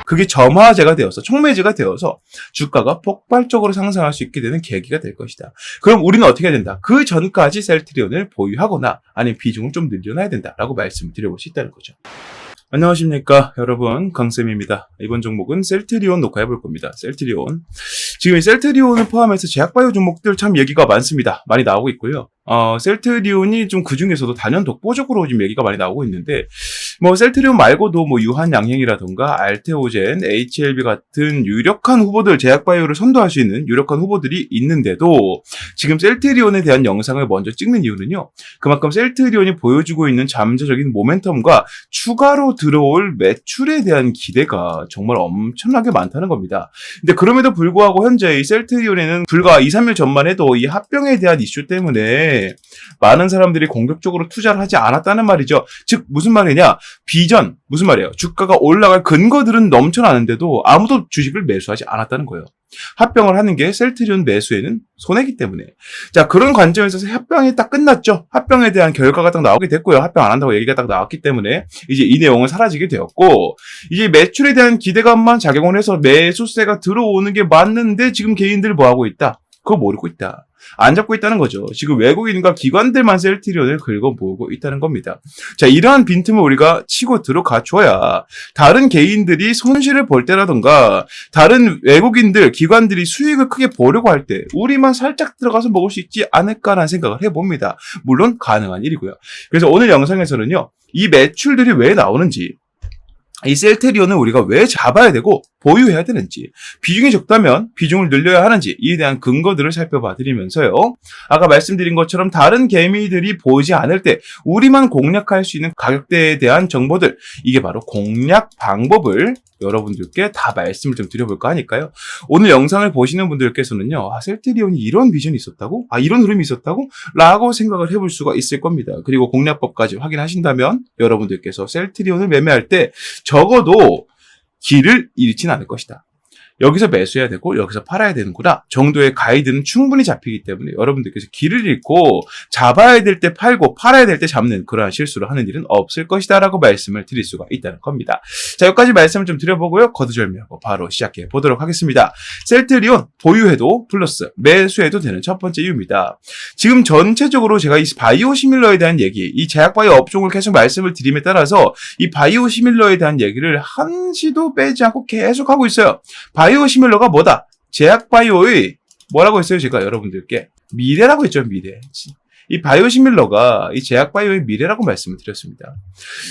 그게 점화제가 되어서 촉매제가 되어서 주가가 폭발적으로 상승할 수 있게 되는 계기가 될 것이다. 그럼 우리는 어떻게 해야 된다? 그 전까지 셀트리온을 보유하거나 아니면 비중을 좀 늘려놔야 된다라고 말씀을 드려볼 수 있다는 거죠. 안녕하십니까 여러분, 강쌤입니다. 이번 종목은 셀트리온 녹화해볼 겁니다. 셀트리온. 지금 이 셀트리온을 포함해서 제약바이오 종목들 참 얘기가 많습니다. 많이 나오고 있고요. 셀트리온이 좀 그 중에서도 단연 독보적으로 지금 얘기가 많이 나오고 있는데, 뭐 셀트리온 말고도 뭐 유한양행이라던가 알테오젠, HLB 같은 유력한 후보들, 제약바이오를 선도할 수 있는 유력한 후보들이 있는데도 지금 셀트리온에 대한 영상을 먼저 찍는 이유는요, 그만큼 셀트리온이 보여주고 있는 잠재적인 모멘텀과 추가로 들어올 매출에 대한 기대가 정말 엄청나게 많다는 겁니다. 근데 그럼에도 불구하고 현재 이 셀트리온에는 불과 2, 3일 전만 해도 이 합병에 대한 이슈 때문에 많은 사람들이 공격적으로 투자를 하지 않았다는 말이죠. 즉 무슨 말이냐, 비전, 무슨 말이에요, 주가가 올라갈 근거들은 넘쳐나는데도 아무도 주식을 매수하지 않았다는 거예요. 합병을 하는 게 셀트리온 매수에는 손해기 때문에. 자, 그런 관점에서 합병이 딱 끝났죠. 합병에 대한 결과가 딱 나오게 됐고요. 합병 안 한다고 얘기가 딱 나왔기 때문에 이제 이 내용은 사라지게 되었고, 이제 매출에 대한 기대감만 작용을 해서 매수세가 들어오는 게 맞는데 지금 개인들 뭐 하고 있다? 그거 모르고 있다. 안 잡고 있다는 거죠. 지금 외국인과 기관들만 셀트리온을 긁어 모으고 있다는 겁니다. 자, 이러한 빈틈을 우리가 치고 들어가 줘야 다른 개인들이 손실을 볼 때라던가 다른 외국인들, 기관들이 수익을 크게 보려고 할 때 우리만 살짝 들어가서 먹을 수 있지 않을까라는 생각을 해봅니다. 물론 가능한 일이고요. 그래서 오늘 영상에서는요, 이 매출들이 왜 나오는지, 이 셀트리온을 우리가 왜 잡아야 되고 보유해야 되는지, 비중이 적다면 비중을 늘려야 하는지, 이에 대한 근거들을 살펴봐 드리면서요, 아까 말씀드린 것처럼 다른 개미들이 보이지 않을 때 우리만 공략할 수 있는 가격대에 대한 정보들, 이게 바로 공략 방법을 여러분들께 다 말씀을 좀 드려볼까 하니까요. 오늘 영상을 보시는 분들께서는요, 셀트리온이 이런 비전이 있었다고? 이런 흐름이 있었다고? 라고 생각을 해볼 수가 있을 겁니다. 그리고 공략법까지 확인하신다면 여러분들께서 셀트리온을 매매할 때 적어도 길을 잃지는 않을 것이다. 여기서 매수해야 되고 여기서 팔아야 되는구나 정도의 가이드는 충분히 잡히기 때문에 여러분들께서 길을 잃고 잡아야 될 때 팔고 팔아야 될 때 잡는 그러한 실수를 하는 일은 없을 것이다 라고 말씀을 드릴 수가 있다는 겁니다. 자, 여기까지 말씀을 좀 드려보고요, 거두절미하고 바로 시작해 보도록 하겠습니다. 셀트리온 보유해도 플러스 매수해도 되는 첫 번째 이유입니다. 지금 전체적으로 제가 이 바이오 시밀러에 대한 얘기, 이 제약바이오 업종을 계속 말씀을 드림에 따라서 이 바이오 시밀러에 대한 얘기를 한시도 빼지 않고 계속 하고 있어요. 바이오 시밀러가 뭐다? 제약바이오의 뭐라고 했어요? 제가 여러분들께 미래라고 했죠. 미래. 이 바이오 시밀러가 이 제약바이오의 미래라고 말씀을 드렸습니다.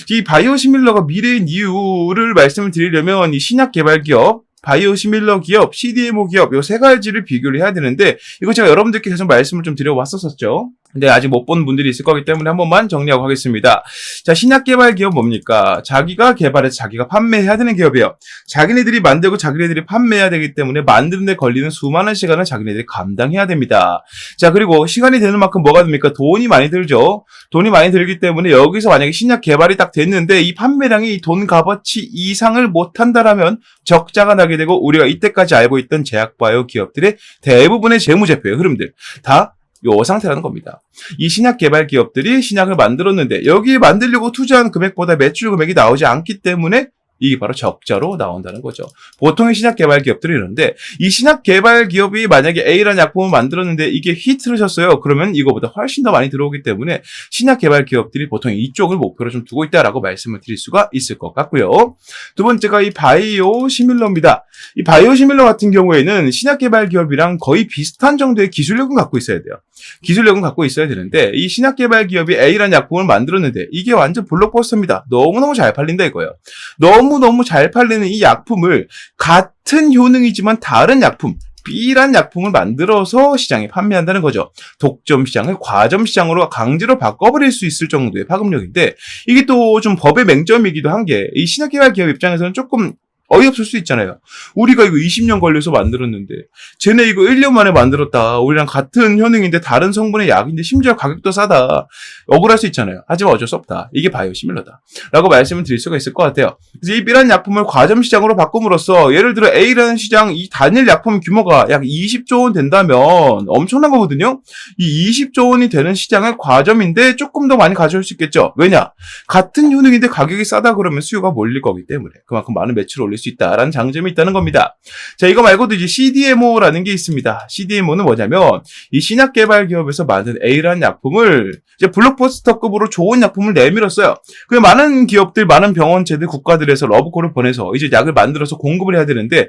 이 바이오 시밀러가 미래인 이유를 말씀을 드리려면 이 신약 개발 기업, 바이오 시밀러 기업, CDMO 기업, 요 세 가지를 비교를 해야 되는데, 이거 제가 여러분들께 계속 말씀을 좀 드려왔었죠. 근데 아직 못 본 분들이 있을 거기 때문에 한 번만 정리하고 하겠습니다. 자, 신약 개발 기업 뭡니까? 자기가 개발해서 자기가 판매해야 되는 기업이에요. 자기네들이 만들고 자기네들이 판매해야 되기 때문에 만드는 데 걸리는 수많은 시간을 자기네들이 감당해야 됩니다. 자, 그리고 시간이 되는 만큼 뭐가 됩니까? 돈이 많이 들죠. 돈이 많이 들기 때문에 여기서 만약에 신약 개발이 딱 됐는데 이 판매량이 이 돈 값어치 이상을 못한다라면 적자가 나게 되고, 우리가 이때까지 알고 있던 제약바이오 기업들의 대부분의 재무제표의 흐름들 다 요 상태라는 겁니다. 이 신약 개발 기업들이 신약을 만들었는데 여기에 만들려고 투자한 금액보다 매출 금액이 나오지 않기 때문에 이게 바로 적자로 나온다는 거죠. 보통의 신약 개발 기업들이 이러는데, 이 신약 개발 기업이 만약에 A라는 약품을 만들었는데 이게 히트를 쳤어요. 그러면 이거보다 훨씬 더 많이 들어오기 때문에 신약 개발 기업들이 보통 이쪽을 목표로 좀 두고 있다라고 말씀을 드릴 수가 있을 것 같고요. 두 번째가 이 바이오 시밀러입니다. 이 바이오 시밀러 같은 경우에는 신약 개발 기업이랑 거의 비슷한 정도의 기술력은 갖고 있어야 돼요. 기술력은 갖고 있어야 되는데, 이 신약 개발 기업이 A라는 약품을 만들었는데 이게 완전 블록버스터입니다. 너무너무 잘 팔린다 이거예요. 너무너무 잘 팔리는 이 약품을 같은 효능이지만 다른 약품, B란 약품을 만들어서 시장에 판매한다는 거죠. 독점 시장을 과점 시장으로 강제로 바꿔버릴 수 있을 정도의 파급력인데, 이게 또 좀 법의 맹점이기도 한 게, 이 신약개발 기업 입장에서는 조금 어이없을 수 있잖아요. 우리가 이거 20년 걸려서 만들었는데 쟤네 이거 1년 만에 만들었다. 우리랑 같은 효능인데 다른 성분의 약인데 심지어 가격도 싸다. 억울할 수 있잖아요. 하지만 어쩔 수 없다. 이게 바이오 시밀러다 라고 말씀을 드릴 수가 있을 것 같아요. 그래서 이 B라는 약품을 과점 시장으로 바꿈으로써, 예를 들어 A라는 시장 이 단일 약품 규모가 약 20조 원 된다면 엄청난 거거든요. 이 20조 원이 되는 시장을 과점인데 조금 더 많이 가져올 수 있겠죠. 왜냐? 같은 효능인데 가격이 싸다 그러면 수요가 몰릴 거기 때문에 그만큼 많은 매출을 올릴 올릴 수 있다라는 장점이 있다는 겁니다. 자, 이거 말고도 이제 CDMO라는 게 있습니다. CDMO는 뭐냐면 이 신약 개발 기업에서 만든 A라는 약품을 이제 블록버스터급으로 좋은 약품을 내밀었어요. 그 많은 기업들, 많은 병원체들, 국가들에서 러브콜을 보내서 이제 약을 만들어서 공급을 해야 되는데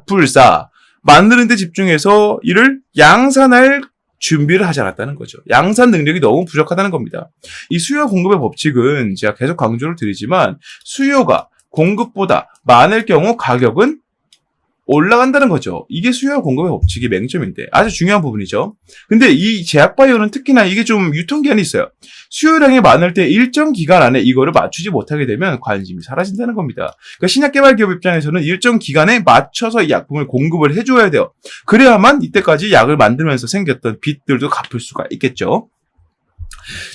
불사 만드는 데 집중해서 이를 양산할 준비를 하지 않았다는 거죠. 양산 능력이 너무 부족하다는 겁니다. 이 수요와 공급의 법칙은 제가 계속 강조를 드리지만 수요가 공급보다 많을 경우 가격은 올라간다는 거죠. 이게 수요와 공급의 법칙의 맹점인데 아주 중요한 부분이죠. 근데 이 제약바이오는 특히나 이게 좀 유통기한이 있어요. 수요량이 많을 때 일정 기간 안에 이거를 맞추지 못하게 되면 관심이 사라진다는 겁니다. 그러니까 신약개발기업 입장에서는 일정 기간에 맞춰서 이 약품을 공급을 해줘야 돼요. 그래야만 이때까지 약을 만들면서 생겼던 빚들도 갚을 수가 있겠죠.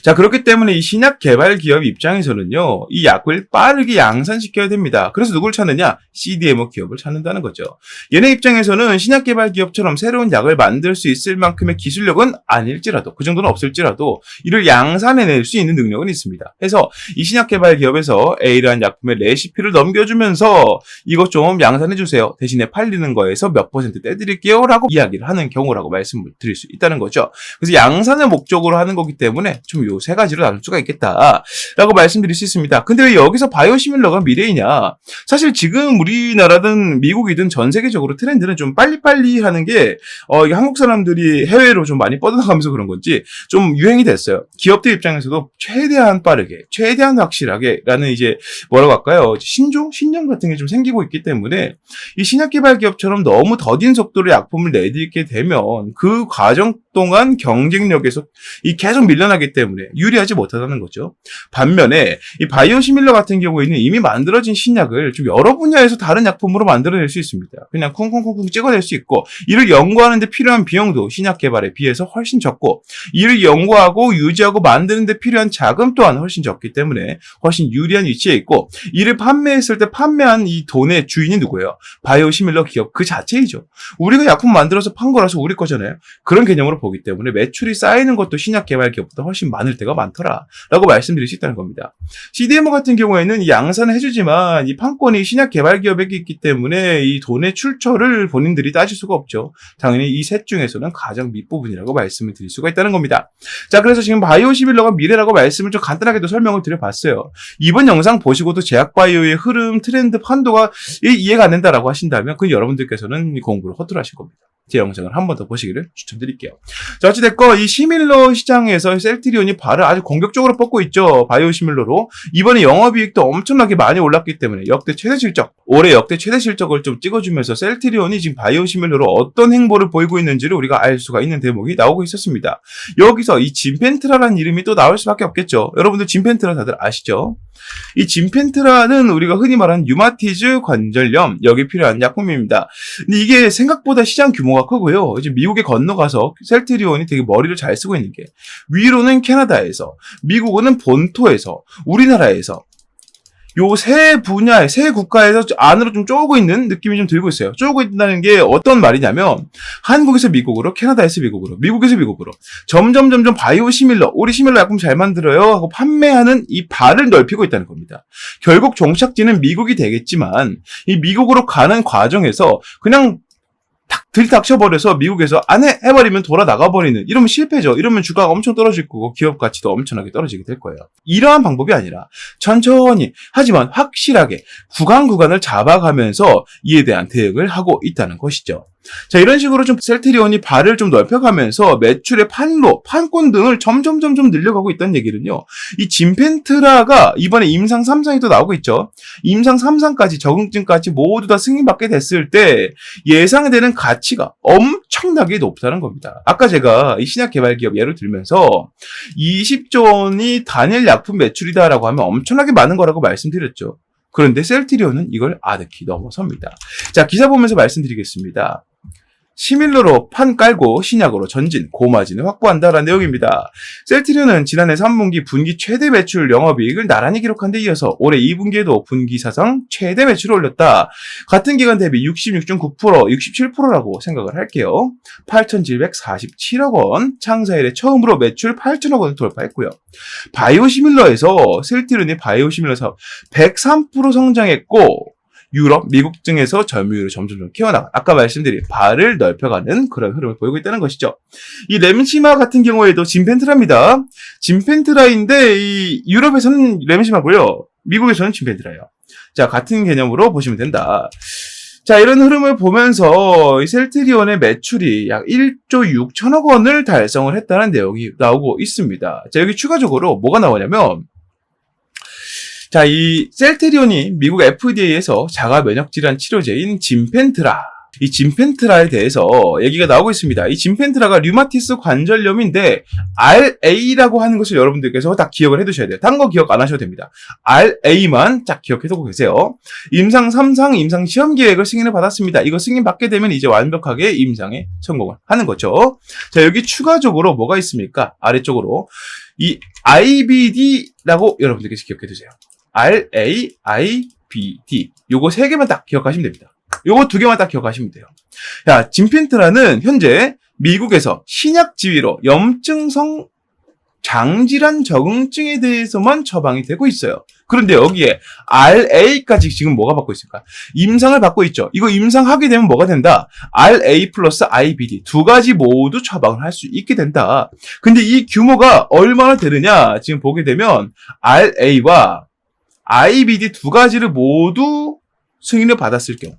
자, 그렇기 때문에 이 신약 개발 기업 입장에서는요, 이 약을 빠르게 양산시켜야 됩니다. 그래서 누굴 찾느냐? CDMO 기업을 찾는다는 거죠. 얘네 입장에서는 신약 개발 기업처럼 새로운 약을 만들 수 있을 만큼의 기술력은 아닐지라도, 그 정도는 없을지라도, 이를 양산해낼 수 있는 능력은 있습니다. 그래서 이 신약 개발 기업에서 A라는 약품의 레시피를 넘겨주면서 이것 좀 양산해주세요. 대신에 팔리는 거에서 몇 % 떼드릴게요. 라고 이야기를 하는 경우라고 말씀을 드릴 수 있다는 거죠. 그래서 양산을 목적으로 하는 거기 때문에 좀 요 세 가지로 나눌 수가 있겠다라고 말씀드릴 수 있습니다. 근데 왜 여기서 바이오시밀러가 미래이냐? 사실 지금 우리나라든 미국이든 전 세계적으로 트렌드는 좀 빨리빨리 하는 게 이게 한국 사람들이 해외로 좀 많이 뻗어나가면서 그런 건지 좀 유행이 됐어요. 기업들 입장에서도 최대한 빠르게, 최대한 확실하게라는 이제 뭐라고 할까요? 신념 같은 게 좀 생기고 있기 때문에 이 신약개발 기업처럼 너무 더딘 속도로 약품을 내딛게 되면 그 과정 동안 경쟁력에서 이 계속 밀려나기 때문에 유리하지 못하다는 거죠. 반면에 이 바이오시밀러 같은 경우에는 이미 만들어진 신약을 좀 여러 분야에서 다른 약품으로 만들어낼 수 있습니다. 그냥 쿵쿵쿵쿵 찍어낼 수 있고 이를 연구하는 데 필요한 비용도 신약 개발에 비해서 훨씬 적고 이를 연구하고 유지하고 만드는 데 필요한 자금 또한 훨씬 적기 때문에 훨씬 유리한 위치에 있고 이를 판매했을 때 판매한 이 돈의 주인이 누구예요? 바이오시밀러 기업 그 자체이죠. 우리가 약품 만들어서 판 거라서 우리 거잖아요. 그런 개념으로 보기 때문에 매출이 쌓이는 것도 신약 개발 기업보다 훨씬 많을 때가 많더라 라고 말씀드릴 수 있다는 겁니다. CDMO 같은 경우에는 이 양산을 해주지만 이 판권이 신약 개발 기업에게 있기 때문에 이 돈의 출처를 본인들이 따질 수가 없죠. 당연히 이 셋 중에서는 가장 밑부분이라고 말씀을 드릴 수가 있다는 겁니다. 자, 그래서 지금 바이오시밀러가 미래라고 말씀을 좀 간단하게도 설명을 드려봤어요. 이번 영상 보시고도 제약바이오의 흐름, 트렌드, 판도가 이해가 안 된다라고 하신다면 그 여러분들께서는 공부를 허투루 하실 겁니다. 제 영상을 한 번 더 보시기를 추천드릴게요. 자, 어찌됐건 이 시밀러 시장에서 셀트리온이 발을 아주 공격적으로 뻗고 있죠. 바이오시밀러로. 이번에 영업이익도 엄청나게 많이 올랐기 때문에 역대 최대 실적, 올해 역대 최대 실적을 좀 찍어주면서 셀트리온이 지금 바이오시밀러로 어떤 행보를 보이고 있는지를 우리가 알 수가 있는 대목이 나오고 있었습니다. 여기서 이 진펜트라라는 이름이 또 나올 수밖에 없겠죠. 여러분들 진펜트라 다들 아시죠? 이 진펜트라는 우리가 흔히 말하는 류마티즈 관절염, 여기 필요한 약품입니다. 근데 이게 생각보다 시장 규모가 크고요. 이제 미국에 건너가서 셀트리온이 되게 머리를 잘 쓰고 있는 게 위로는 캐나다에서, 미국은 본토에서, 우리나라에서 요 세 분야에, 세 국가에서 안으로 좀 쪼고 있는 느낌이 좀 들고 있어요. 쪼고 있다는 게 어떤 말이냐면, 한국에서 미국으로, 캐나다에서 미국으로, 미국에서 미국으로, 점점 바이오시밀러, 우리 시밀러 약품 잘 만들어요 하고 판매하는 이 발을 넓히고 있다는 겁니다. 결국 종착지는 미국이 되겠지만, 이 미국으로 가는 과정에서 그냥 들이닥쳐버려서 미국에서 안 해버리면 돌아 나가버리는, 이러면 실패죠. 이러면 주가가 엄청 떨어질 거고 기업 가치도 엄청나게 떨어지게 될 거예요. 이러한 방법이 아니라 천천히 하지만 확실하게 구간을 잡아가면서 이에 대한 대응을 하고 있다는 것이죠. 자, 이런 식으로 좀 셀트리온이 발을 좀 넓혀가면서 매출의 판권 등을 점점 늘려가고 있다는 얘기는요. 이 진펜트라가 이번에 임상 3상이 또 나오고 있죠. 임상 3상까지 적응증까지 모두 다 승인받게 됐을 때 예상되는 가치가 엄청나게 높다는 겁니다. 아까 제가 이 신약 개발 기업 예를 들면서 20조 원이 단일 약품 매출이다라고 하면 엄청나게 많은 거라고 말씀드렸죠. 그런데 셀트리온은 이걸 아득히 넘어섭니다. 자, 기사 보면서 말씀드리겠습니다. 시밀러로 판 깔고 신약으로 전진, 고마진을 확보한다라는 내용입니다. 셀트리온은 지난해 3분기 분기 최대 매출 영업이익을 나란히 기록한 데 이어서 올해 2분기에도 분기 사상 최대 매출을 올렸다. 같은 기간 대비 66.9%, 67%라고 생각을 할게요. 8,747억 원, 창사 이래 처음으로 매출 8천억 원을 돌파했고요. 바이오시밀러에서 셀트리온이 바이오시밀러 사업 103% 성장했고 유럽, 미국 등에서 점유율이 점점 키워나가 아까 말씀드린 발을 넓혀가는 그런 흐름을 보이고 있다는 것이죠. 이 렘시마 같은 경우에도 진펜트라입니다. 진펜트라인데 이 유럽에서는 렘시마고요. 미국에서는 진펜트라예요. 자, 같은 개념으로 보시면 된다. 자, 이런 흐름을 보면서 이 셀트리온의 매출이 약 1조 6천억 원을 달성을 했다는 내용이 나오고 있습니다. 자, 여기 추가적으로 뭐가 나오냐면 자, 이 셀트리온이 미국 FDA에서 자가 면역 질환 치료제인 진펜트라, 이 진펜트라에 대해서 얘기가 나오고 있습니다. 이 진펜트라가 류마티스 관절염인데 RA라고 하는 것을 여러분들께서 딱 기억을 해두셔야 돼요. 딴 거 기억 안 하셔도 됩니다. RA만 딱 기억해두고 계세요. 임상 3상 임상 시험 계획을 승인을 받았습니다. 이거 승인받게 되면 이제 완벽하게 임상에 성공을 하는 거죠. 자, 여기 추가적으로 뭐가 있습니까? 아래쪽으로 이 IBD라고 여러분들께서 기억해두세요. RAIBD 요거 3개만 딱 기억하시면 됩니다. 요거 2개만 딱 기억하시면 돼요. 야, 진펜트라는 현재 미국에서 신약 지위로 염증성 장질환 적응증에 대해서만 처방이 되고 있어요. 그런데 여기에 RA까지 지금 뭐가 받고 있을까? 임상을 받고 있죠. 이거 임상하게 되면 뭐가 된다? RA 플러스 IBD 2가지 모두 처방을 할 수 있게 된다. 근데 이 규모가 얼마나 되느냐? 지금 보게 되면 RA와 IBD 2가지를 모두 승인을 받았을 경우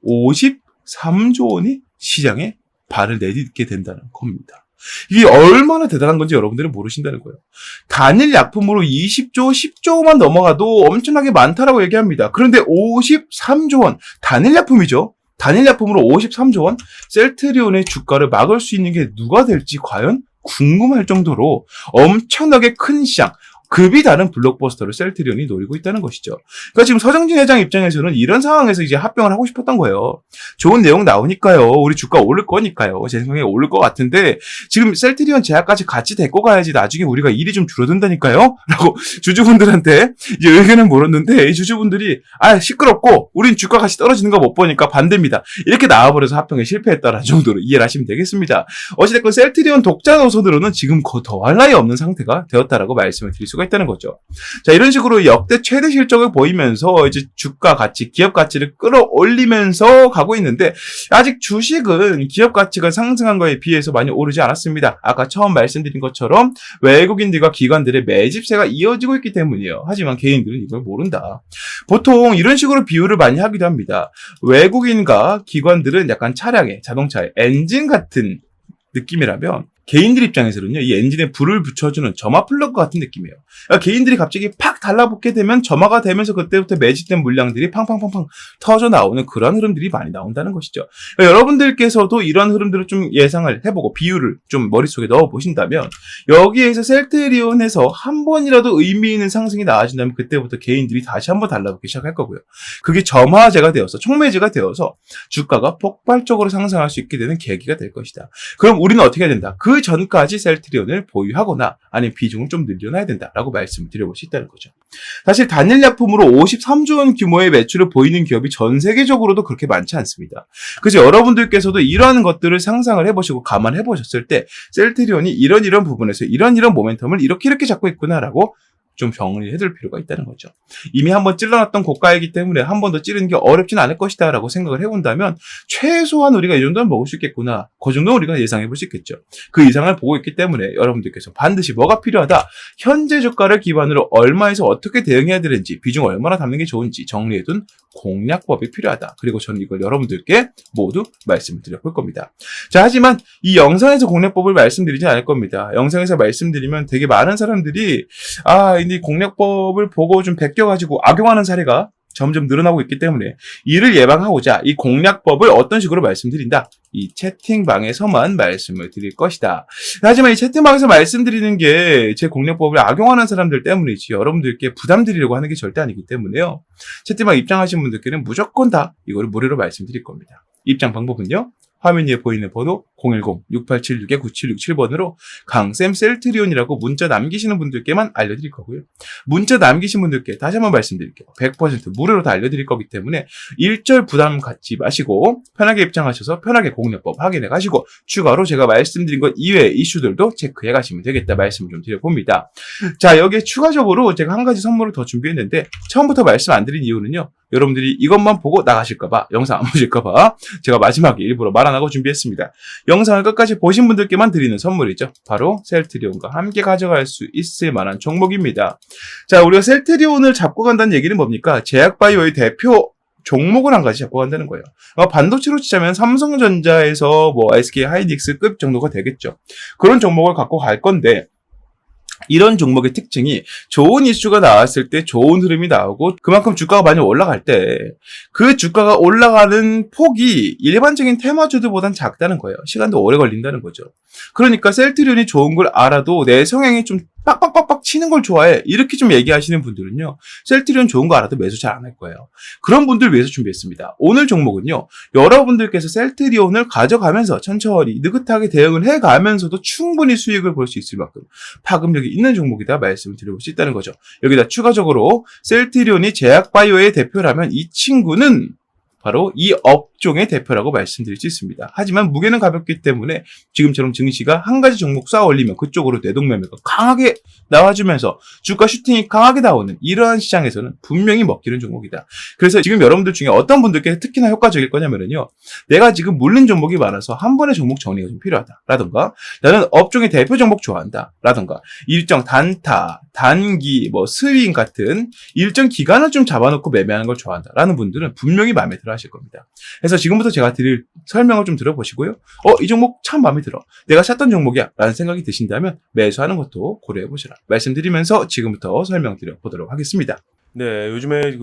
53조 원이 시장에 발을 내딛게 된다는 겁니다. 이게 얼마나 대단한 건지 여러분들은 모르신다는 거예요. 단일 약품으로 20조, 10조만 넘어가도 엄청나게 많다라고 얘기합니다. 그런데 53조 원, 단일 약품이죠. 단일 약품으로 53조 원, 셀트리온의 주가를 막을 수 있는 게 누가 될지 과연 궁금할 정도로 엄청나게 큰 시장, 급이 다른 블록버스터를 셀트리온이 노리고 있다는 것이죠. 그러니까 지금 서정진 회장 입장에서는 이런 상황에서 이제 합병을 하고 싶었던 거예요. 좋은 내용 나오니까요. 우리 주가 오를 거니까요. 제 생각에 오를 것 같은데 지금 셀트리온 제약까지 같이 데리고 가야지 나중에 우리가 일이 좀 줄어든다니까요. 라고 주주분들한테 이제 의견을 물었는데 이 주주분들이 시끄럽고 우린 주가 같이 떨어지는 거 못 보니까 반대입니다. 이렇게 나와버려서 합병에 실패했다라는 정도로 이해를 하시면 되겠습니다. 어찌됐건 셀트리온 독자 노선으로는 지금 더할 나위 없는 상태가 되었다라고 말씀을 드릴 수가 있다는 거죠. 자, 이런 식으로 역대 최대 실적을 보이면서 이제 주가 가치, 기업 가치를 끌어올리면서 가고 있는데 아직 주식은 기업 가치가 상승한 거에 비해서 많이 오르지 않았습니다. 아까 처음 말씀드린 것처럼 외국인들과 기관들의 매집세가 이어지고 있기 때문이에요. 하지만 개인들은 이걸 모른다. 보통 이런 식으로 비유를 많이 하기도 합니다. 외국인과 기관들은 약간 차량의, 자동차의 엔진 같은 느낌이라면 개인들 입장에서는요, 이 엔진에 불을 붙여주는 점화 플러그 같은 느낌이에요. 그러니까 개인들이 갑자기 팍 달라붙게 되면 점화가 되면서 그때부터 매집된 물량들이 팡팡팡팡 터져 나오는 그런 흐름들이 많이 나온다는 것이죠. 그러니까 여러분들께서도 이런 흐름들을 좀 예상을 해보고 비유를 좀 머릿속에 넣어보신다면 여기에서 셀트리온에서 한 번이라도 의미 있는 상승이 나와진다면 그때부터 개인들이 다시 한번 달라붙기 시작할 거고요. 그게 점화제가 되어서 촉매제가 되어서 주가가 폭발적으로 상승할 수 있게 되는 계기가 될 것이다. 그럼 우리는 어떻게 해야 된다? 그 전까지 셀트리온을 보유하거나 아니면 비중을 좀 늘려놔야 된다라고 말씀을 드려볼 수 있다는 거죠. 사실 단일 약품으로 53조 원 규모의 매출을 보이는 기업이 전 세계적으로도 그렇게 많지 않습니다. 그래서 여러분들께서도 이러한 것들을 상상을 해보시고 감안해 보셨을 때 셀트리온이 이런 부분에서 이런 모멘텀을 이렇게 잡고 있구나라고 좀 정리해둘 필요가 있다는 거죠. 이미 한번 찔러놨던 고가이기 때문에 한 번 더 찌르는 게 어렵진 않을 것이다 라고 생각을 해본다면 최소한 우리가 이 정도는 먹을 수 있겠구나. 그 정도는 우리가 예상해 볼 수 있겠죠. 그 이상을 보고 있기 때문에 여러분들께서 반드시 뭐가 필요하다. 현재 주가를 기반으로 얼마에서 어떻게 대응해야 되는지, 비중 얼마나 담는 게 좋은지 정리해둔 공략법이 필요하다. 그리고 저는 이걸 여러분들께 모두 말씀을 드려볼 겁니다. 자, 하지만 이 영상에서 공략법을 말씀드리진 않을 겁니다. 영상에서 말씀드리면 되게 많은 사람들이 이 공략법을 보고 좀 베껴가지고 악용하는 사례가 점점 늘어나고 있기 때문에 이를 예방하고자 이 공략법을 어떤 식으로 말씀드린다? 이 채팅방에서만 말씀을 드릴 것이다. 하지만 이 채팅방에서 말씀드리는 게 제 공략법을 악용하는 사람들 때문이지 여러분들께 부담 드리려고 하는 게 절대 아니기 때문에요. 채팅방 입장하신 분들께는 무조건 다 이거를 무료로 말씀드릴 겁니다. 입장 방법은요. 화면 위에 보이는 번호 010-6876-9767번으로 강쌤 셀트리온이라고 문자 남기시는 분들께만 알려드릴 거고요. 문자 남기신 분들께 다시 한번 말씀드릴게요. 100% 무료로 다 알려드릴 거기 때문에 일절 부담 갖지 마시고 편하게 입장하셔서 편하게 공략법 확인해 가시고 추가로 제가 말씀드린 것 이외의 이슈들도 체크해 가시면 되겠다 말씀을 좀 드려봅니다. 자, 여기에 추가적으로 제가 한 가지 선물을 더 준비했는데 처음부터 말씀 안 드린 이유는요. 여러분들이 이것만 보고 나가실까봐, 영상 안 보실까봐 제가 마지막에 일부러 말 안 하고 준비했습니다. 영상을 끝까지 보신 분들께만 드리는 선물이죠. 바로 셀트리온과 함께 가져갈 수 있을 만한 종목입니다. 자, 우리가 셀트리온을 잡고 간다는 얘기는 뭡니까? 제약바이오의 대표 종목을 한 가지 잡고 간다는 거예요. 반도체로 치자면 삼성전자에서 SK 하이닉스급 정도가 되겠죠. 그런 종목을 갖고 갈 건데, 이런 종목의 특징이 좋은 이슈가 나왔을 때 좋은 흐름이 나오고 그만큼 주가가 많이 올라갈 때 그 주가가 올라가는 폭이 일반적인 테마주들보단 작다는 거예요. 시간도 오래 걸린다는 거죠. 그러니까 셀트리온이 좋은 걸 알아도 내 성향이 좀 빡빡빡빡 치는 걸 좋아해. 이렇게 좀 얘기하시는 분들은요. 셀트리온 좋은 거 알아도 매수 잘 안 할 거예요. 그런 분들 위해서 준비했습니다. 오늘 종목은요. 여러분들께서 셀트리온을 가져가면서 천천히 느긋하게 대응을 해가면서도 충분히 수익을 볼 수 있을 만큼 파급력이 있는 종목이다 말씀을 드려볼 수 있다는 거죠. 여기다 추가적으로 셀트리온이 제약바이오의 대표라면 이 친구는 바로 이 업종의 대표라고 말씀드릴 수 있습니다. 하지만 무게는 가볍기 때문에 지금처럼 증시가 한 가지 종목 쌓아 올리면 그쪽으로 내동매매가 강하게 나와주면서 주가 슈팅이 강하게 나오는 이러한 시장에서는 분명히 먹히는 종목이다. 그래서 지금 여러분들 중에 어떤 분들께 특히나 효과적일 거냐면요. 내가 지금 물린 종목이 많아서 한 번의 종목 정리가 좀 필요하다. 라던가 나는 업종의 대표 종목 좋아한다. 라던가 일정 단타, 단기, 스윙 같은 일정 기간을 좀 잡아놓고 매매하는 걸 좋아한다. 라는 분들은 분명히 마음에 들어 하실 겁니다. 그래서 지금부터 제가 드릴 설명을 좀 들어보시고요. 이 종목 참 마음에 들어. 내가 샀던 종목이야. 라는 생각이 드신다면 매수하는 것도 고려해 보시라. 말씀드리면서 지금부터 설명드려 보도록 하겠습니다. 네, 요즘에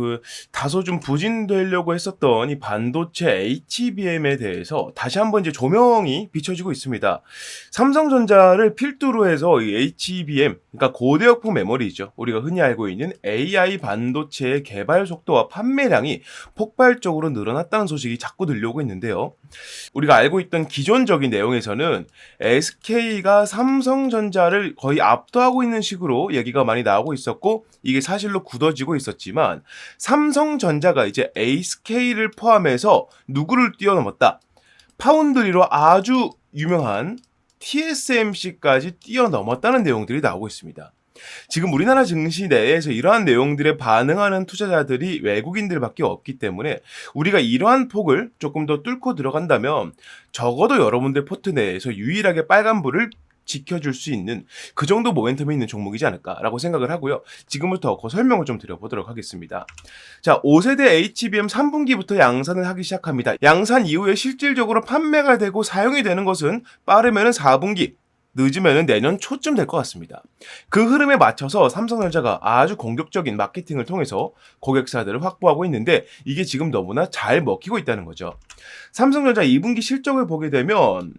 다소 좀 부진되려고 했었던 이 반도체 HBM에 대해서 다시 한번 이제 조명이 비춰지고 있습니다. 삼성전자를 필두로 해서 이 HBM, 그러니까 고대역폭 메모리죠. 우리가 흔히 알고 있는 AI 반도체의 개발 속도와 판매량이 폭발적으로 늘어났다는 소식이 자꾸 들려오고 있는데요. 우리가 알고 있던 기존적인 내용에서는 SK가 삼성전자를 거의 압도하고 있는 식으로 얘기가 많이 나오고 있었고, 이게 사실로 굳어지고 있었지만 삼성전자가 이제 SK를 포함해서 누구를 뛰어넘었다. 파운드리로 아주 유명한 TSMC까지 뛰어넘었다는 내용들이 나오고 있습니다. 지금 우리나라 증시 내에서 이러한 내용들에 반응하는 투자자들이 외국인들밖에 없기 때문에 우리가 이러한 폭을 조금 더 뚫고 들어간다면 적어도 여러분들 포트 내에서 유일하게 빨간불을 지켜줄 수 있는 그 정도 모멘텀이 있는 종목이지 않을까라고 생각을 하고요. 지금부터 그 설명을 좀 드려보도록 하겠습니다. 자, 5세대 HBM 3분기부터 양산을 하기 시작합니다. 양산 이후에 실질적으로 판매가 되고 사용이 되는 것은 빠르면은 4분기, 늦으면 내년 초쯤 될 것 같습니다. 그 흐름에 맞춰서 삼성전자가 아주 공격적인 마케팅을 통해서 고객사들을 확보하고 있는데 이게 지금 너무나 잘 먹히고 있다는 거죠. 삼성전자 2분기 실적을 보게 되면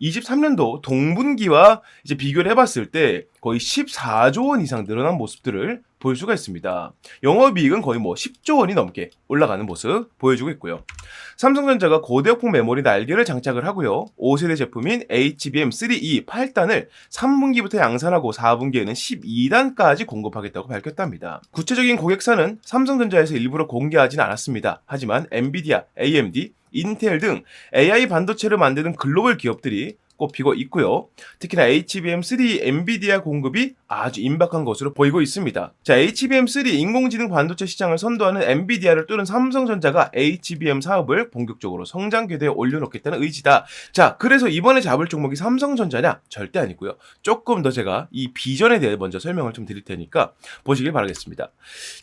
23년도 동분기와 이제 비교를 해봤을 때 거의 14조 원 이상 늘어난 모습들을 볼 수가 있습니다. 영업이익은 거의 10조 원이 넘게 올라가는 모습 보여주고 있고요. 삼성전자가 고대역폭 메모리 날개를 장착을 하고요. 5세대 제품인 HBM3E 8단을 3분기부터 양산하고 4분기에는 12단까지 공급하겠다고 밝혔답니다. 구체적인 고객사는 삼성전자에서 일부러 공개하진 않았습니다. 하지만 엔비디아, AMD, 인텔 등 AI 반도체를 만드는 글로벌 기업들이 꼽히고 있고요. 특히나 HBM3 엔비디아 공급이 아주 임박한 것으로 보이고 있습니다. 자, HBM3 인공지능 반도체 시장을 선도하는 엔비디아를 뚫은 삼성전자가 HBM 사업을 본격적으로 성장 궤도에 올려놓겠다는 의지다. 자, 그래서 이번에 잡을 종목이 삼성전자냐? 절대 아니고요. 조금 더 제가 이 비전에 대해 먼저 설명을 좀 드릴 테니까 보시길 바라겠습니다.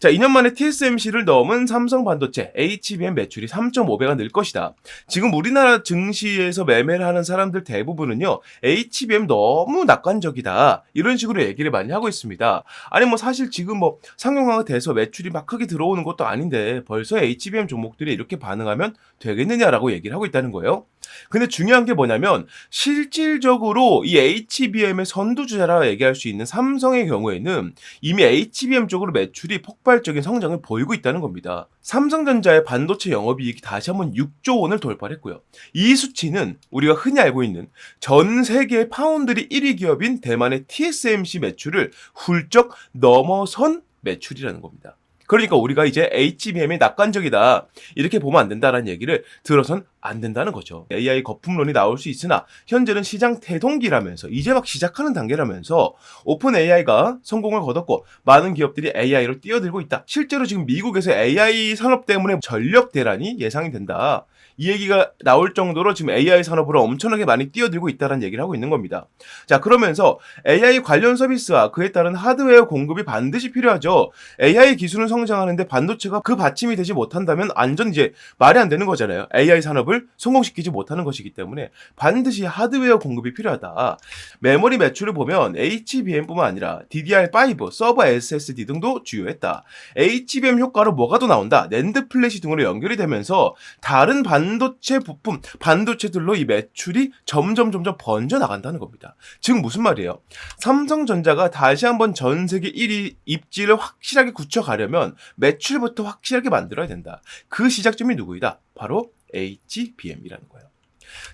자, 2년 만에 TSMC를 넘은 삼성 반도체 HBM 매출이 3.5배가 늘 것이다. 지금 우리나라 증시에서 매매를 하는 사람들 대부분은요, HBM 너무 낙관적이다. 이런 식으로 얘기를 많이 하고 있습니다. 아니 사실 지금 상용화가 돼서 매출이 막 크게 들어오는 것도 아닌데 벌써 HBM 종목들이 이렇게 반응하면 되겠느냐라고 얘기를 하고 있다는 거예요. 근데 중요한 게 뭐냐면 실질적으로 이 HBM의 선두주자라 얘기할 수 있는 삼성의 경우에는 이미 HBM 쪽으로 매출이 폭발적인 성장을 보이고 있다는 겁니다. 삼성전자의 반도체 영업이익이 다시 한번 6조 원을 돌파했고요. 이 수치는 우리가 흔히 알고 있는 전 세계 파운드리 1위 기업인 대만의 TSMC 매출을 훌쩍 넘어선 매출이라는 겁니다. 그러니까 우리가 이제 HBM이 낙관적이다 이렇게 보면 안 된다라는 얘기를 들어선 안 된다는 거죠. AI 거품론이 나올 수 있으나 현재는 시장 태동기라면서 이제 막 시작하는 단계라면서 오픈 AI가 성공을 거뒀고 많은 기업들이 AI로 뛰어들고 있다. 실제로 지금 미국에서 AI 산업 때문에 전력 대란이 예상이 된다. 이 얘기가 나올 정도로 지금 AI 산업으로 엄청나게 많이 뛰어들고 있다는 얘기를 하고 있는 겁니다. 자, 그러면서 AI 관련 서비스와 그에 따른 하드웨어 공급이 반드시 필요하죠. AI 기술은 성장하는데 반도체가 그 받침이 되지 못한다면 완전 이제 말이 안 되는 거잖아요. AI 산업을 성공시키지 못하는 것이기 때문에 반드시 하드웨어 공급이 필요하다. 메모리 매출을 보면 HBM뿐만 아니라 DDR5, 서버 SSD 등도 주요했다. HBM 효과로 뭐가 더 나온다? 낸드 플래시 등으로 연결이 되면서 다른 반도체 부품, 반도체들로 이 매출이 점점 번져 나간다는 겁니다. 즉 무슨 말이에요? 삼성전자가 다시 한번 전 세계 1위 입지를 확실하게 굳혀가려면 매출부터 확실하게 만들어야 된다. 그 시작점이 누구이다? 바로 HBM이라는 거예요.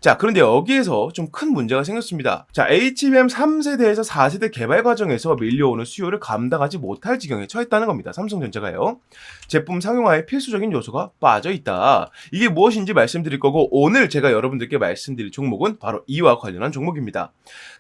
자, 그런데 여기에서 좀 큰 문제가 생겼습니다. 자, HBM 3세대에서 4세대 개발 과정에서 밀려오는 수요를 감당하지 못할 지경에 처했다는 겁니다. 삼성전자가요. 제품 상용화에 필수적인 요소가 빠져있다. 이게 무엇인지 말씀드릴 거고 오늘 제가 여러분들께 말씀드릴 종목은 바로 이와 관련한 종목입니다.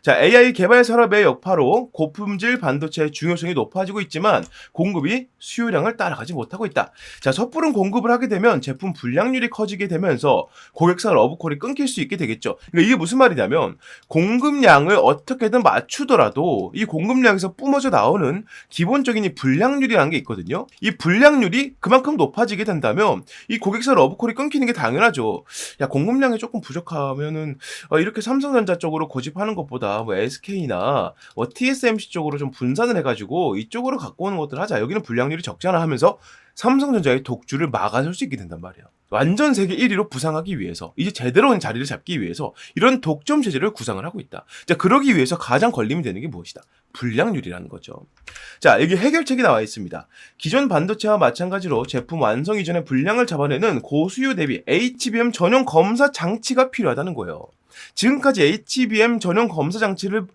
자, AI 개발 산업의 여파로 고품질 반도체의 중요성이 높아지고 있지만 공급이 수요량을 따라가지 못하고 있다. 자, 섣부른 공급을 하게 되면 제품 불량률이 커지게 되면서 고객사 러브콜이 끊길 수 있게 되겠죠. 그러니까 이게 무슨 말이냐면 공급량을 어떻게든 맞추더라도 이 공급량에서 뿜어져 나오는 기본적인 이 불량률이라는 게 있거든요. 이 불량률이 그만큼 높아지게 된다면 이 고객사 러브콜이 끊기는 게 당연하죠. 야, 공급량이 조금 부족하면은 이렇게 삼성전자 쪽으로 고집하는 것보다 뭐 SK나 TSMC 쪽으로 좀 분산을 해가지고 이쪽으로 갖고 오는 것들 하자. 여기는 불량률이 적잖아 하면서 삼성전자의 독주를 막아설 수 있게 된단 말이에요. 완전 세계 1위로 부상하기 위해서 이제 제대로 된 자리를 잡기 위해서 이런 독점 체제를 구상을 하고 있다. 자, 그러기 위해서 가장 걸림이 되는 게 무엇이다? 불량률이라는 거죠. 자, 여기 해결책이 나와 있습니다. 기존 반도체와 마찬가지로 제품 완성 이전에 불량을 잡아내는 고수요 대비 HBM 전용 검사 장치가 필요하다는 거예요. 지금까지 HBM 전용 검사 장치를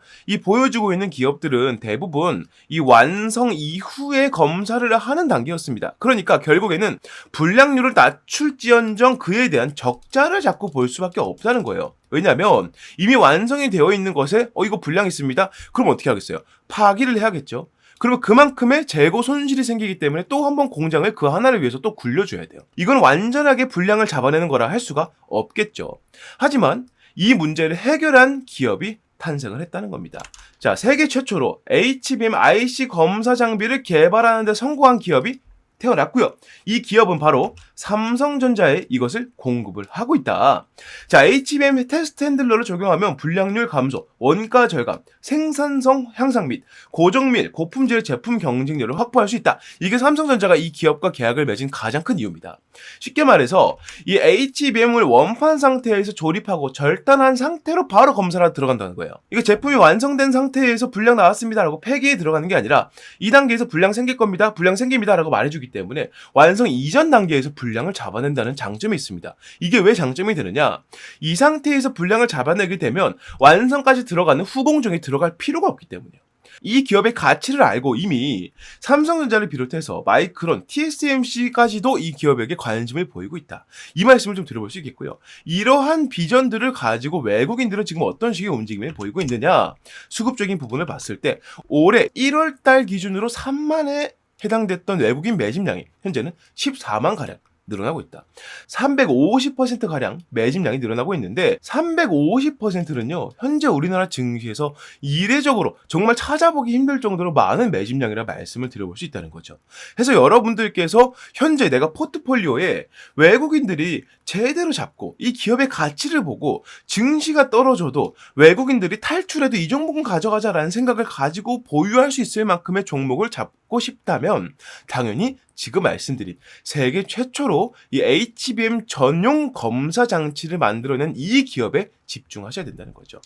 보여주고 있는 기업들은 대부분 이 완성 이후에 검사를 하는 단계였습니다. 그러니까 결국에는 불량률을 낮출지언정 그에 대한 적자를 자꾸 볼 수밖에 없다는 거예요. 왜냐하면 이미 완성이 되어 있는 것에 이거 불량 있습니다. 그럼 어떻게 하겠어요? 파기를 해야겠죠. 그리고 그만큼의 재고 손실이 생기기 때문에 또 한 번 공장을 그 하나를 위해서 또 굴려줘야 돼요. 이건 완전하게 불량을 잡아내는 거라 할 수가 없겠죠. 하지만 이 문제를 해결한 기업이 탄생을 했다는 겁니다. 자, 세계 최초로 HBM IC 검사 장비를 개발하는 데 성공한 기업이 태어났고요. 이 기업은 바로 삼성전자에 이것을 공급을 하고 있다. 자, HBM 테스트 핸들러를 적용하면 불량률 감소, 원가 절감, 생산성 향상 및 고정 및 고품질 제품 경쟁력을 확보할 수 있다. 이게 삼성전자가 이 기업과 계약을 맺은 가장 큰 이유입니다. 쉽게 말해서 이 HBM을 원판 상태에서 조립하고 절단한 상태로 바로 검사를 들어간다는 거예요. 이거 제품이 완성된 상태에서 불량 나왔습니다라고 폐기에 들어가는 게 아니라 이 단계에서 불량 생길 겁니다. 불량 생깁니다라고 말해주기 때문에 완성 이전 단계에서 불량을 잡아낸다는 장점이 있습니다. 이게 왜 장점이 되느냐? 이 상태에서 불량을 잡아내게 되면 완성까지 들어가는 후공정에 들어갈 필요가 없기 때문이에요. 이 기업의 가치를 알고 이미 삼성전자를 비롯해서 마이크론, TSMC까지도 이 기업에게 관심을 보이고 있다. 이 말씀을 좀 들어볼 수 있겠고요. 이러한 비전들을 가지고 외국인들은 지금 어떤 식의 움직임을 보이고 있느냐? 수급적인 부분을 봤을 때 올해 1월 달 기준으로 3만에 해당됐던 외국인 매집량이 현재는 14만 가량 늘어나고 있다. 350%가량 매집량이 늘어나고 있는데 350%는요. 현재 우리나라 증시에서 이례적으로 정말 찾아보기 힘들 정도로 많은 매집량이라 말씀을 드려볼 수 있다는 거죠. 그래서 여러분들께서 현재 내가 포트폴리오에 외국인들이 제대로 잡고 이 기업의 가치를 보고 증시가 떨어져도 외국인들이 탈출해도 이 종목은 가져가자라는 생각을 가지고 보유할 수 있을 만큼의 종목을 잡고 싶다면 당연히 지금 말씀드린 세계 최초로 이 HBM 전용 검사 장치를 만들어낸 이 기업에 집중하셔야 된다는 거죠.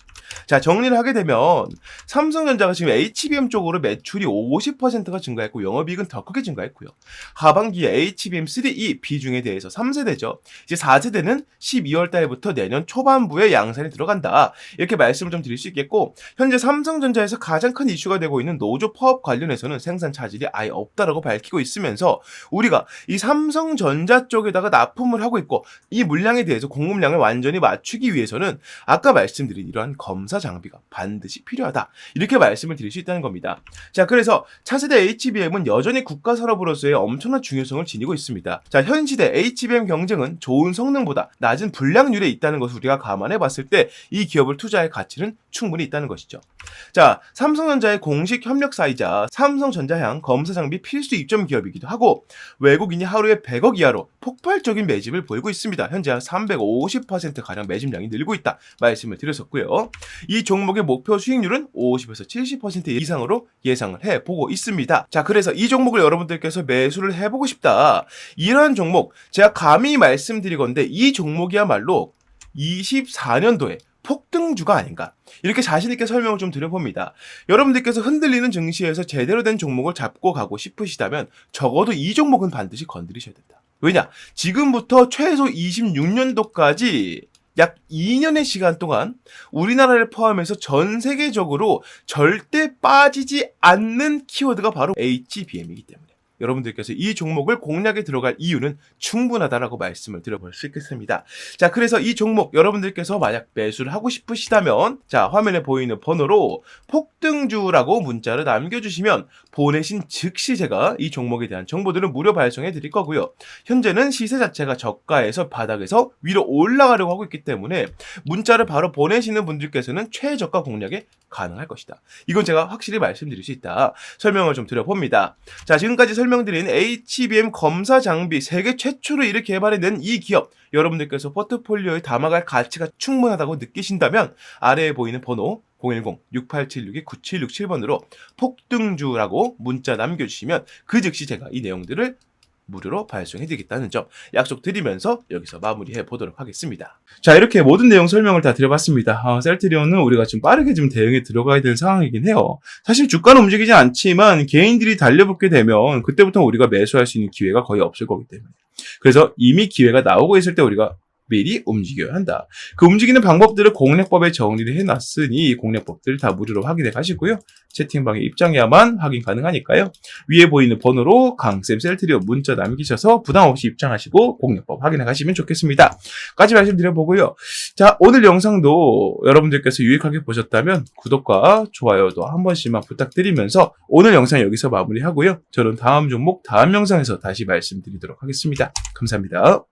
자, 정리를 하게 되면 삼성전자가 지금 HBM 쪽으로 매출이 50%가 증가했고 영업이익은 더 크게 증가했고요. 하반기에 HBM3E 비중에 대해서 3세대죠. 이제 4세대는 12월 달부터 내년 초반부에 양산이 들어간다. 이렇게 말씀을 좀 드릴 수 있겠고, 현재 삼성전자에서 가장 큰 이슈가 되고 있는 노조 파업 관련해서는 생산 차질이 아예 없다라고 밝히고 있으면서 우리가 이 삼성전자 쪽에다가 납품을 하고 있고 이 물량에 대해서 공급량을 완전히 맞추기 위해서는 아까 말씀드린 이러한 검사 장비가 반드시 필요하다. 이렇게 말씀을 드릴 수 있다는 겁니다. 자, 그래서 차세대 HBM은 여전히 국가 산업으로서의 엄청난 중요성을 지니고 있습니다. 자, 현 시대 HBM 경쟁은 좋은 성능보다 낮은 불량률에 있다는 것을 우리가 감안해 봤을 때 이 기업을 투자할 가치는 충분히 있다는 것이죠. 자, 삼성전자의 공식 협력사이자 삼성전자향 검사 장비 필수 입점 기업이기도 하고 외국인이 하루에 100억 이하로 폭발적인 매집을 보이고 있습니다. 현재 한 350%가량 매집량이 늘고 있다 말씀을 드렸었고요. 이 종목의 목표 수익률은 50에서 70% 이상으로 예상을 해보고 있습니다. 자, 그래서 이 종목을 여러분들께서 매수를 해보고 싶다. 이러한 종목 제가 감히 말씀드리건데 이 종목이야말로 24년도에 폭등주가 아닌가, 이렇게 자신있게 설명을 좀 드려봅니다. 여러분들께서 흔들리는 증시에서 제대로 된 종목을 잡고 가고 싶으시다면 적어도 이 종목은 반드시 건드리셔야 된다. 왜냐? 지금부터 최소 26년도까지 약 2년의 시간 동안 우리나라를 포함해서 전 세계적으로 절대 빠지지 않는 키워드가 바로 HBM이기 때문에 여러분들께서 이 종목을 공략에 들어갈 이유는 충분하다라고 말씀을 드려볼 수 있겠습니다. 자, 그래서 이 종목 여러분들께서 만약 매수를 하고 싶으시다면 자, 화면에 보이는 번호로 폭등주라고 문자를 남겨주시면 보내신 즉시 제가 이 종목에 대한 정보들을 무료 발송해 드릴 거고요. 현재는 시세 자체가 저가에서 바닥에서 위로 올라가려고 하고 있기 때문에 문자를 바로 보내시는 분들께서는 최저가 공략에 가능할 것이다. 이건 제가 확실히 말씀드릴 수 있다. 설명을 좀 드려봅니다. 자, 지금까지 설명드린 HBM 검사 장비 세계 최초로 이렇게 개발해낸 이 기업, 여러분들께서 포트폴리오에 담아갈 가치가 충분하다고 느끼신다면 아래에 보이는 번호 010-6876-9767번으로 폭등주라고 문자 남겨주시면 그 즉시 제가 이 내용들을 무료로 발송해드리겠다는 점 약속드리면서 여기서 마무리해 보도록 하겠습니다. 자, 이렇게 모든 내용 설명을 다 드려봤습니다. 셀트리온은 우리가 좀 빠르게 좀 대응에 들어가야 될 상황이긴 해요. 사실 주가는 움직이지 않지만 개인들이 달려붙게 되면 그때부터 우리가 매수할 수 있는 기회가 거의 없을 거기 때문에, 그래서 이미 기회가 나오고 있을 때 우리가 미리 움직여야 한다. 그 움직이는 방법들을 공략법에 정리를 해놨으니 이 공략법들을 다 무료로 확인해 가시고요. 채팅방에 입장해야만 확인 가능하니까요. 위에 보이는 번호로 강쌤 셀트리온 문자 남기셔서 부담없이 입장하시고 공략법 확인해 가시면 좋겠습니다. 까지 말씀드려보고요. 자, 오늘 영상도 여러분들께서 유익하게 보셨다면 구독과 좋아요도 한 번씩만 부탁드리면서 오늘 영상 여기서 마무리하고요. 저는 다음 종목 다음 영상에서 다시 말씀드리도록 하겠습니다. 감사합니다.